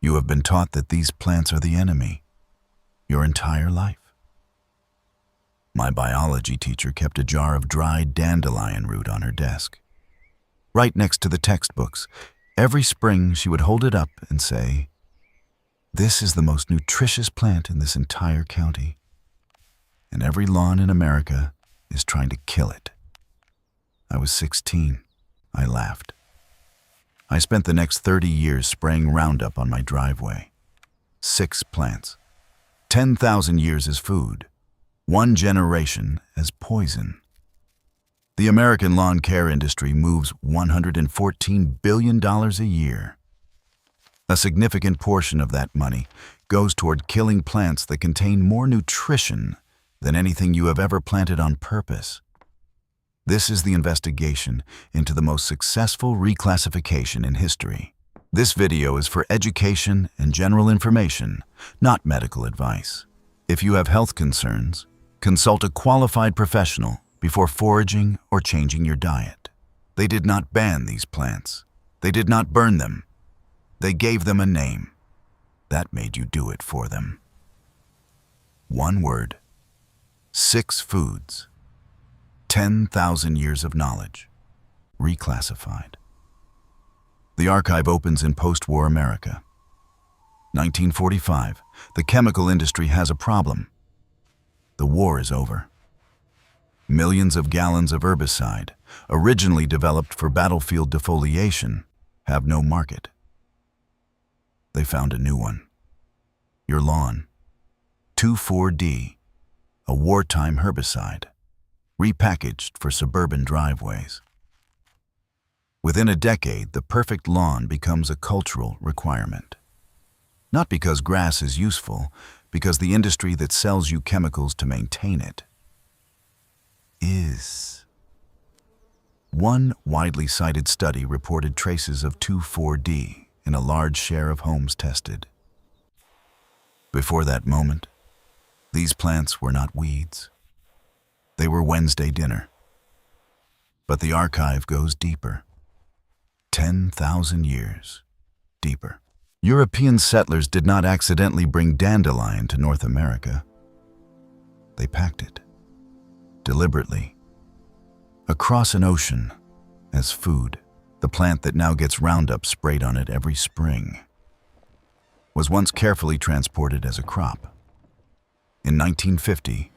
You have been taught that these plants are the enemy your entire life. My biology teacher kept a jar of dried dandelion root on her desk. Right next to the textbooks, every spring she would hold it up and say, "This is the most nutritious plant in this entire county. And every lawn in America is trying to kill it." I was 16. I laughed. I spent the next 30 years spraying Roundup on my driveway. 6 plants. 10,000 years as food. 1 generation as poison. The American lawn care industry moves $114 billion a year. A significant portion of that money goes toward killing plants that contain more nutrition than anything you have ever planted on purpose. This is the investigation into the most successful reclassification in history. This video is for education and general information, not medical advice. If you have health concerns, consult a qualified professional before foraging or changing your diet. They did not ban these plants. They did not burn them. They gave them a name. That made you do it for them. 1 word. 6 foods. 10,000 years of knowledge. Reclassified. The archive opens in post-war America. 1945. The chemical industry has a problem. The war is over. Millions of gallons of herbicide, originally developed for battlefield defoliation, have no market. They found a new one. Your lawn. 2,4-D, a wartime herbicide, repackaged for suburban driveways. Within a decade, the perfect lawn becomes a cultural requirement. Not because grass is useful, because the industry that sells you chemicals to maintain it is. One widely cited study reported traces of 2,4-D in a large share of homes tested. Before that moment, these plants were not weeds. They were Wednesday dinner. But the archive goes deeper. 10,000 years deeper. European settlers did not accidentally bring dandelion to North America. They packed it, deliberately, across an ocean as food. The plant that now gets Roundup sprayed on it every spring was once carefully transported as a crop. In 1950,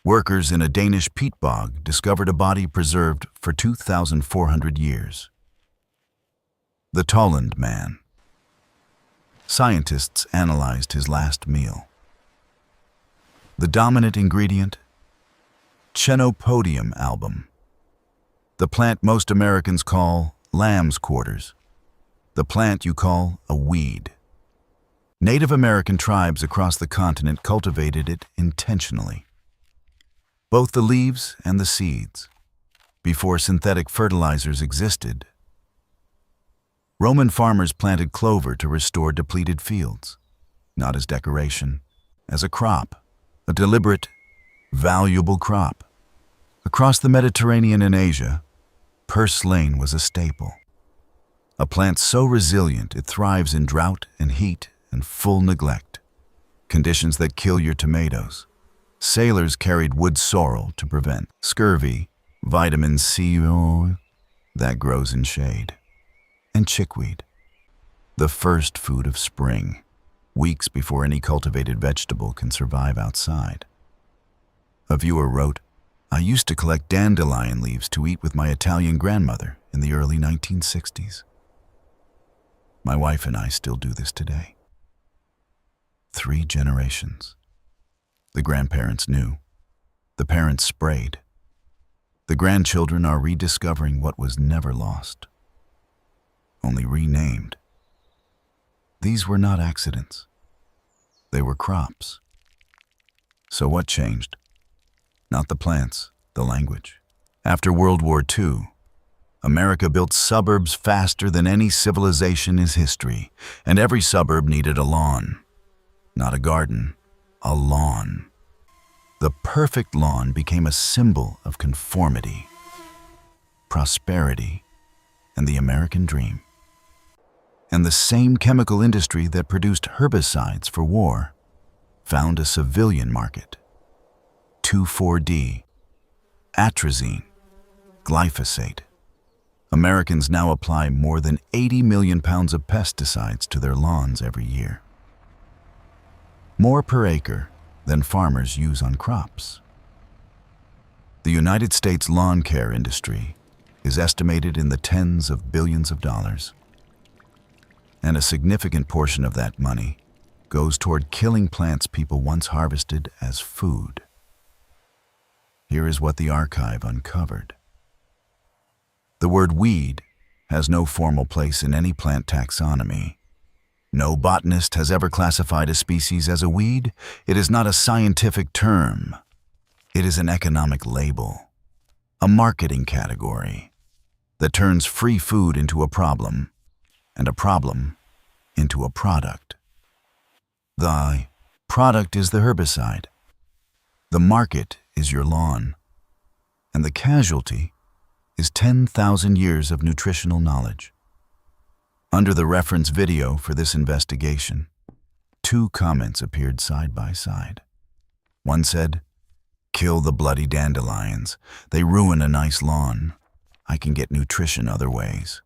workers in a Danish peat bog discovered a body preserved for 2,400 years. The Tolland man. Scientists analyzed his last meal. The dominant ingredient? Chenopodium album. The plant most Americans call lamb's quarters. The plant you call a weed. Native American tribes across the continent cultivated it intentionally. Both the leaves and the seeds, before synthetic fertilizers existed. Roman farmers planted clover to restore depleted fields, not as decoration, as a crop, a deliberate, valuable crop. Across the Mediterranean and Asia, purslane was a staple. A plant so resilient it thrives in drought and heat and full neglect, conditions that kill your tomatoes. Sailors carried wood sorrel to prevent scurvy, vitamin C that grows in shade, and chickweed, the first food of spring, weeks before any cultivated vegetable can survive outside. A viewer wrote, "I used to collect dandelion leaves to eat with my Italian grandmother in the early 1960s. My wife and I still do this today. 3 generations. The grandparents knew. The parents sprayed. The grandchildren are rediscovering what was never lost, only renamed. These were not accidents. They were crops. So what changed? Not the plants, the language. After World War II, America built suburbs faster than any civilization in history, and every suburb needed a lawn. Not a garden, a lawn. The perfect lawn became a symbol of conformity, prosperity, and the American dream. And the same chemical industry that produced herbicides for war found a civilian market. 2,4-D, atrazine, glyphosate. Americans now apply more than 80 million pounds of pesticides to their lawns every year. More per acre than farmers use on crops. The United States lawn care industry is estimated in the tens of billions of dollars. And a significant portion of that money goes toward killing plants people once harvested as food. Here is what the archive uncovered. The word weed has no formal place in any plant taxonomy. No botanist has ever classified a species as a weed. It is not a scientific term. It is an economic label, a marketing category that turns free food into a problem, and a problem into a product. The product is the herbicide. The market is your lawn. And the casualty is 10,000 years of nutritional knowledge. Under the reference video for this investigation, 2 comments appeared side by side. One said, "Kill the bloody dandelions. They ruin a nice lawn. I can get nutrition other ways."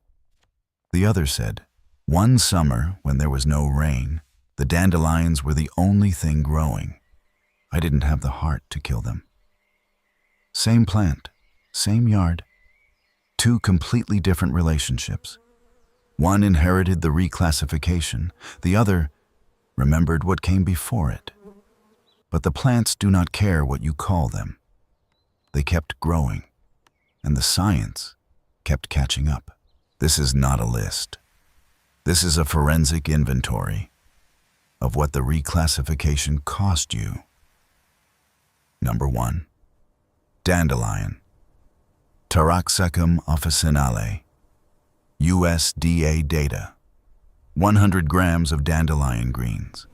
The other said, "One summer when there was no rain, the dandelions were the only thing growing. I didn't have the heart to kill them." Same plant, same yard. 2 completely different relationships. One inherited the reclassification, the other remembered what came before it. But the plants do not care what you call them. They kept growing, and the science kept catching up. This is not a list. This is a forensic inventory of what the reclassification cost you. Number 1. Dandelion. Taraxacum officinale. USDA data. 100 grams of dandelion greens.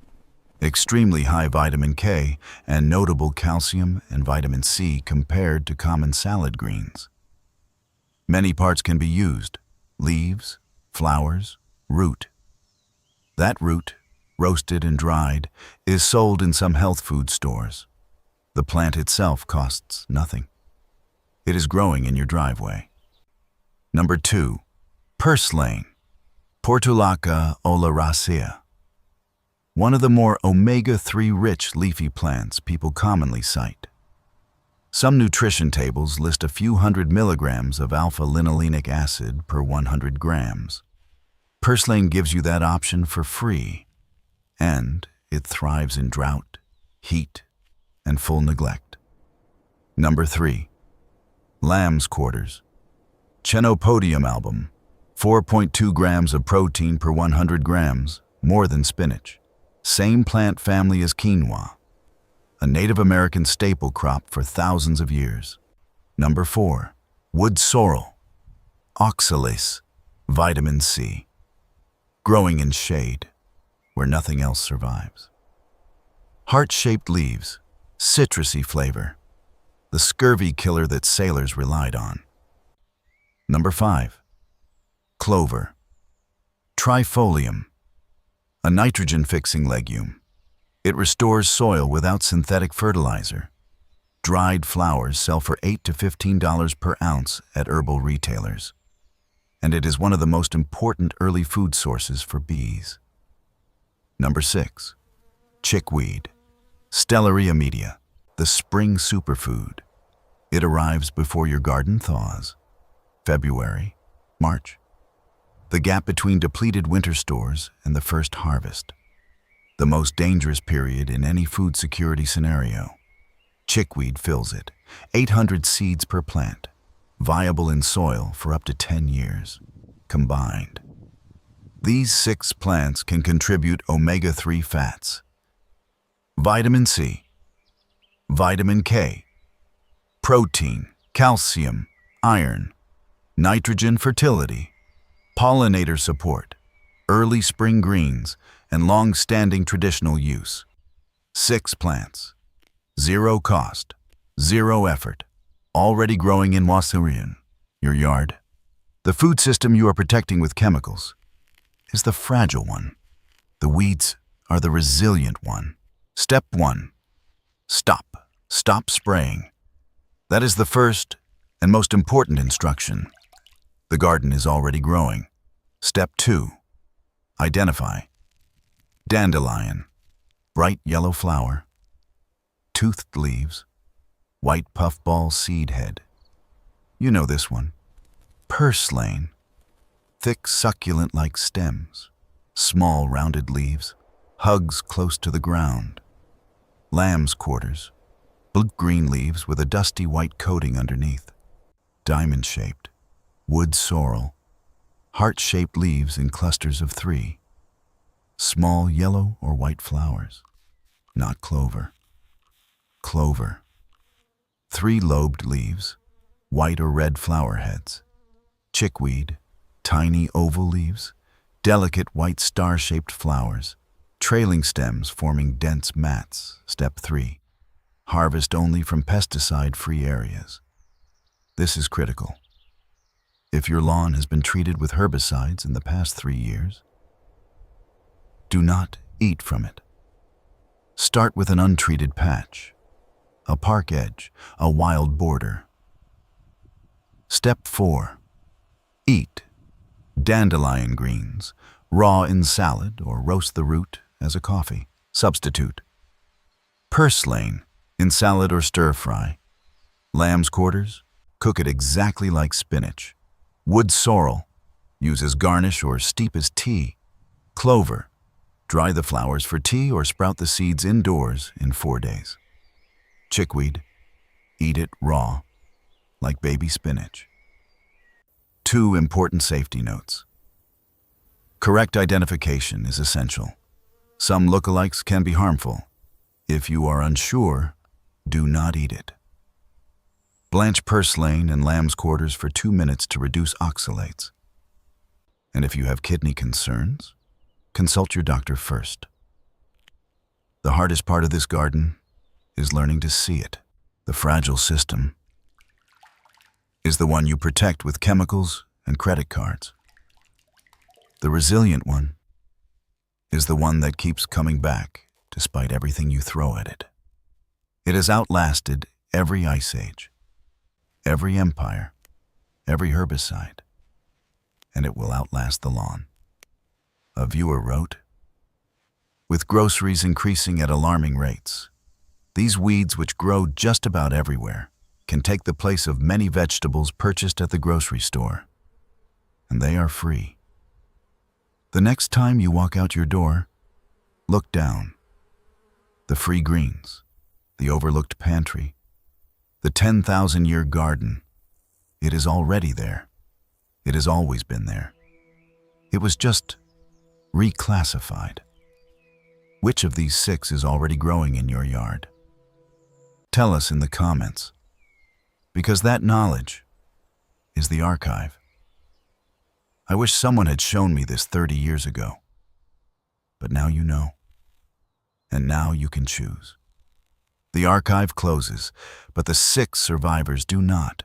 Extremely high vitamin K and notable calcium and vitamin C compared to common salad greens. Many parts can be used: leaves, flowers, root. That root, roasted and dried, is sold in some health food stores. The plant itself costs nothing. It is growing in your driveway. Number 2. Purslane. Portulaca oleracea. One of the more omega-3 rich leafy plants people commonly cite. Some nutrition tables list a few hundred milligrams of alpha-linolenic acid per 100 grams. Purslane gives you that option for free, and it thrives in drought, heat, and full neglect. Number 3. Lamb's quarters. Chenopodium album. 4.2 grams of protein per 100 grams, more than spinach. Same plant family as quinoa, a Native American staple crop for thousands of years. Number 4. Wood sorrel. Oxalis. Vitamin C. Growing in shade, where nothing else survives. Heart-shaped leaves. Citrusy flavor. The scurvy killer that sailors relied on. Number 5. Clover. Trifolium. A nitrogen-fixing legume. It restores soil without synthetic fertilizer. Dried flowers sell for $8 to $15 per ounce at herbal retailers. And it is one of the most important early food sources for bees. Number 6. Chickweed. Stellaria media. The spring superfood. It arrives before your garden thaws. February, March. The gap between depleted winter stores and the first harvest. The most dangerous period in any food security scenario. Chickweed fills it. 800 seeds per plant. Viable in soil for up to 10 years. Combined. These 6 plants can contribute omega-3 fats. Vitamin C. Vitamin K, protein, calcium, iron, nitrogen fertility, pollinator support, early spring greens, and long-standing traditional use. 6 plants, 0 cost, 0 effort, already growing in Wasurian, your yard. The food system you are protecting with chemicals. is the fragile one. The weeds are the resilient one. Step 1. Stop. Stop spraying. That is the first and most important instruction. The garden is already growing. Step 2. Identify. Dandelion. Bright yellow flower. Toothed leaves. White puffball seed head. You know this one. Purslane. Thick succulent-like stems. Small rounded leaves. Hugs close to the ground. Lamb's quarters. Blue-green leaves with a dusty white coating underneath. Diamond-shaped. Wood sorrel. Heart-shaped leaves in clusters of 3. Small yellow or white flowers. Not clover. Clover. 3-lobed leaves. White or red flower heads. Chickweed. Tiny oval leaves. Delicate white star-shaped flowers. Trailing stems forming dense mats. Step 3. Harvest only from pesticide-free areas. This is critical. If your lawn has been treated with herbicides in the past 3 years, do not eat from it. Start with an untreated patch, a park edge, a wild border. Step 4. Eat. Dandelion greens, raw in salad or roast the root as a coffee. Substitute. Purslane, in salad or stir-fry. Lamb's quarters, cook it exactly like spinach. Wood sorrel, use as garnish or steep as tea. Clover, dry the flowers for tea or sprout the seeds indoors in 4 days. Chickweed, eat it raw, like baby spinach. 2 important safety notes. Correct identification is essential. Some lookalikes can be harmful. If you are unsure, do not eat it. Blanch purslane and lamb's quarters for 2 minutes to reduce oxalates. And if you have kidney concerns, consult your doctor first. The hardest part of this garden is learning to see it. The fragile system is the one you protect with chemicals and credit cards. The resilient one is the one that keeps coming back despite everything you throw at it. It has outlasted every ice age, every empire, every herbicide, and it will outlast the lawn. A viewer wrote, "With groceries increasing at alarming rates, these weeds, which grow just about everywhere, can take the place of many vegetables purchased at the grocery store, and they are free. The next time you walk out your door, look down. The free greens, the overlooked pantry, the 10,000-year garden. It is already there. It has always been there. It was just reclassified. Which of these 6 is already growing in your yard? Tell us in the comments, because that knowledge is the archive. I wish someone had shown me this 30 years ago, but now you know, and now you can choose. The archive closes, but the 6 survivors do not.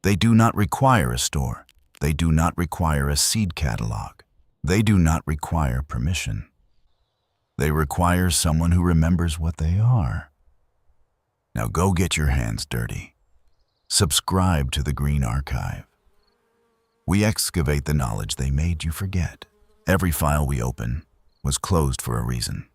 They do not require a store. They do not require a seed catalog. They do not require permission. They require someone who remembers what they are. Now go get your hands dirty. Subscribe to the Green Archive. We excavate the knowledge they made you forget. Every file we open was closed for a reason.